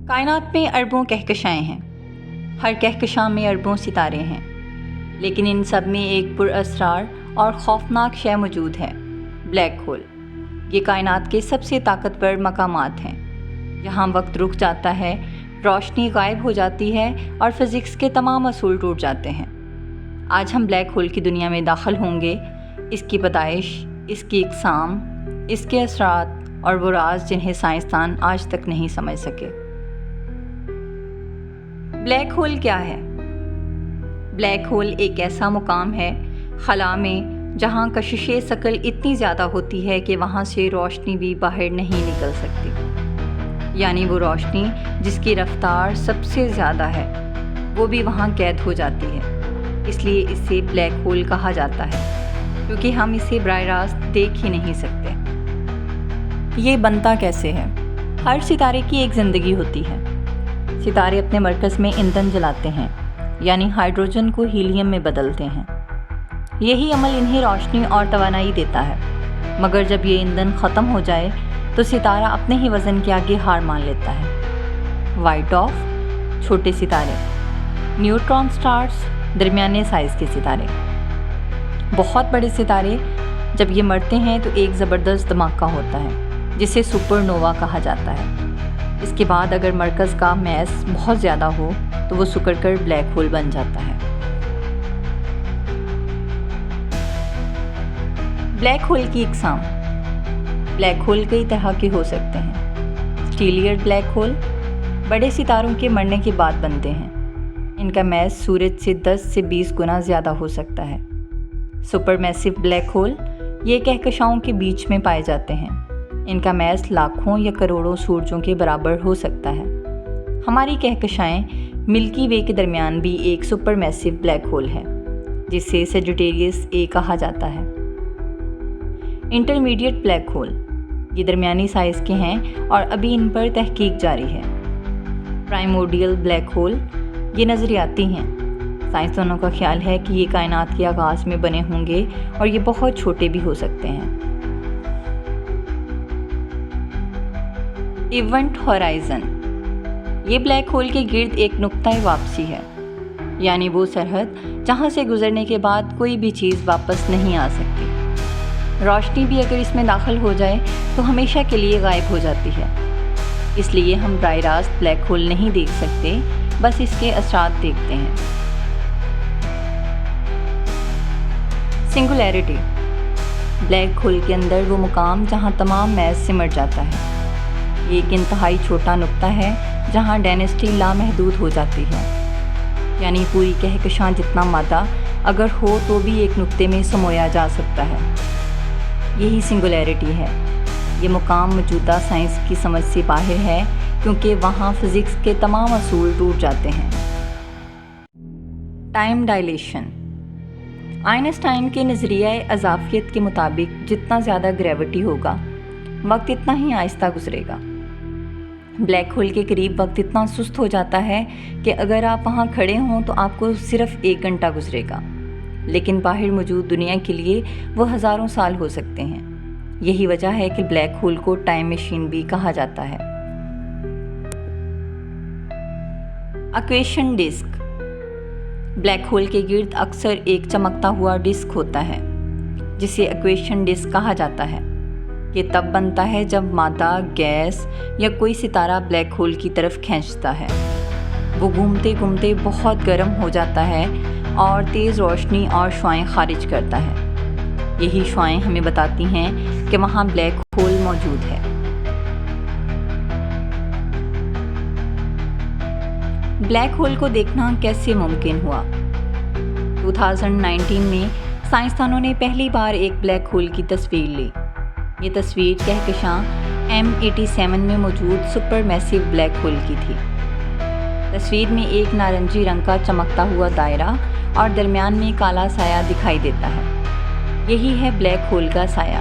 کائنات میں اربوں کہکشائیں ہیں، ہر کہکشاں میں اربوں ستارے ہیں، لیکن ان سب میں ایک پراسرار اور خوفناک شے موجود ہے، بلیک ہول۔ یہ کائنات کے سب سے طاقتور مقامات ہیں، جہاں وقت رک جاتا ہے، روشنی غائب ہو جاتی ہے اور فزکس کے تمام اصول ٹوٹ جاتے ہیں۔ آج ہم بلیک ہول کی دنیا میں داخل ہوں گے، اس کی پیدائش، اس کی اقسام، اس کے اثرات اور وہ راز جنہیں سائنسدان آج تک نہیں سمجھ سکے۔ بلیک ہول کیا ہے؟ بلیک ہول ایک ایسا مقام ہے خلا میں جہاں کشش ثقل اتنی زیادہ ہوتی ہے کہ وہاں سے روشنی بھی باہر نہیں نکل سکتی، یعنی وہ روشنی جس کی رفتار سب سے زیادہ ہے وہ بھی وہاں قید ہو جاتی ہے۔ اس لیے اسے بلیک ہول کہا جاتا ہے، کیونکہ ہم اسے براہ راست دیکھ ہی نہیں سکتے۔ یہ بنتا کیسے ہے؟ ہر ستارے کی ایک زندگی ہوتی ہے۔ ستارے اپنے مرکز میں ایندھن جلاتے ہیں، یعنی ہائیڈروجن کو ہیلیم میں بدلتے ہیں۔ یہی عمل انہیں روشنی اور توانائی دیتا ہے، مگر جب یہ ایندھن ختم ہو جائے تو ستارہ اپنے ہی وزن کے آگے ہار مان لیتا ہے۔ وائٹ ڈوارف، چھوٹے ستارے، نیوٹران سٹارز، درمیانے سائز کے ستارے۔ بہت بڑے ستارے جب یہ مرتے ہیں تو ایک زبردست دھماکہ ہوتا ہے جسے سپر نووا کہا جاتا ہے۔ اس کے بعد اگر مرکز کا میس بہت زیادہ ہو تو وہ سکڑ کر بلیک ہول بن جاتا ہے۔ بلیک ہول کی اقسام۔ بلیک ہول کئی طرح کے ہو سکتے ہیں۔ اسٹیلیئر بلیک ہول بڑے ستاروں کے مرنے کے بعد بنتے ہیں۔ ان کا میس سورج سے 10 سے 20 گنا زیادہ ہو سکتا ہے۔ سپر میسو بلیک ہول یہ کہکشاؤں کے بیچ میں پائے جاتے ہیں۔ ان کا میس لاکھوں یا کروڑوں سورجوں کے برابر ہو سکتا ہے۔ ہماری کہکشائیں ملکی وے کے درمیان بھی ایک سپر میسو بلیک ہول ہے، جسے سیجیٹیریس اے کہا جاتا ہے۔ انٹرمیڈیٹ بلیک ہول یہ درمیانی سائز کے ہیں اور ابھی ان پر تحقیق جاری ہے۔ پرائمورڈیل بلیک ہول یہ نظریاتی ہیں۔ سائنسدانوں کا خیال ہے کہ یہ کائنات کے آغاز میں بنے ہوں گے اور یہ بہت چھوٹے بھی ہو سکتے ہیں۔ ایونٹ ہورائزن یہ بلیک ہول کے گرد ایک نقطۂ واپسی ہے، یعنی وہ سرحد جہاں سے گزرنے کے بعد کوئی بھی چیز واپس نہیں آ سکتی۔ روشنی بھی اگر اس میں داخل ہو جائے تو ہمیشہ کے لیے غائب ہو جاتی ہے۔ اس لیے ہم براہ راست بلیک ہول نہیں دیکھ سکتے، بس اس کے اثرات دیکھتے ہیں۔ سنگولیرٹی بلیک ہول کے اندر وہ مقام جہاں تمام میس سمٹ جاتا ہے۔ یہ ایک انتہائی چھوٹا نقطہ ہے جہاں ڈینسٹی لامحدود ہو جاتی ہے، یعنی پوری کہکشاں جتنا مادہ اگر ہو تو بھی ایک نقطے میں سمویا جا سکتا ہے۔ یہی سنگولیرٹی ہے۔ یہ مقام موجودہ سائنس کی سمجھ سے باہر ہے، کیونکہ وہاں فزکس کے تمام اصول ٹوٹ جاتے ہیں۔ ٹائم ڈائلیشن آئنسٹائن کے نظریہ اضافیت کے مطابق جتنا زیادہ گریوٹی ہوگا، وقت اتنا ہی آہستہ گزرے گا۔ بلیک ہول کے قریب وقت اتنا سست ہو جاتا ہے کہ اگر آپ وہاں کھڑے ہوں تو آپ کو صرف 1 گھنٹہ گزرے گا، لیکن باہر موجود دنیا کے لیے وہ ہزاروں سال ہو سکتے ہیں۔ یہی وجہ ہے کہ بلیک ہول کو ٹائم مشین بھی کہا جاتا ہے۔ اکویشن ڈسک بلیک ہول کے گرد اکثر ایک چمکتا ہوا ڈسک ہوتا ہے، جسے اکویشن ڈسک کہا جاتا ہے۔ یہ تب بنتا ہے جب مادہ، گیس یا کوئی ستارہ بلیک ہول کی طرف کھینچتا ہے۔ وہ گھومتے گھومتے بہت گرم ہو جاتا ہے اور تیز روشنی اور شعاعیں خارج کرتا ہے۔ یہی شعاعیں ہمیں بتاتی ہیں کہ وہاں بلیک ہول موجود ہے۔ بلیک ہول کو دیکھنا کیسے ممکن ہوا؟ 2019 میں سائنسدانوں نے پہلی بار ایک بلیک ہول کی تصویر لی۔ یہ تصویر کہکشاں M87 میں موجود سپر میسو بلیک ہول کی تھی۔ تصویر میں ایک نارنجی رنگ کا چمکتا ہوا دائرہ اور درمیان میں کالا سایہ دکھائی دیتا ہے۔ یہی ہے بلیک ہول کا سایہ۔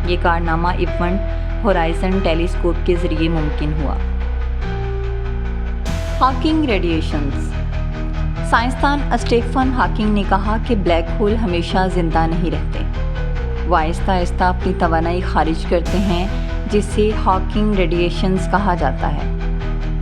یہ کارنامہ ایونٹ ہورائزن ٹیلیسکوپ کے ذریعے ممکن ہوا۔ ہاکنگ ریڈیشنز سائنسدان اسٹیفن ہاکنگ نے کہا کہ بلیک ہول ہمیشہ زندہ نہیں رہتے، وہ آہستہ آہستہ اپنی توانائی خارج کرتے ہیں، جسے ہاکنگ ریڈیشنز کہا جاتا ہے۔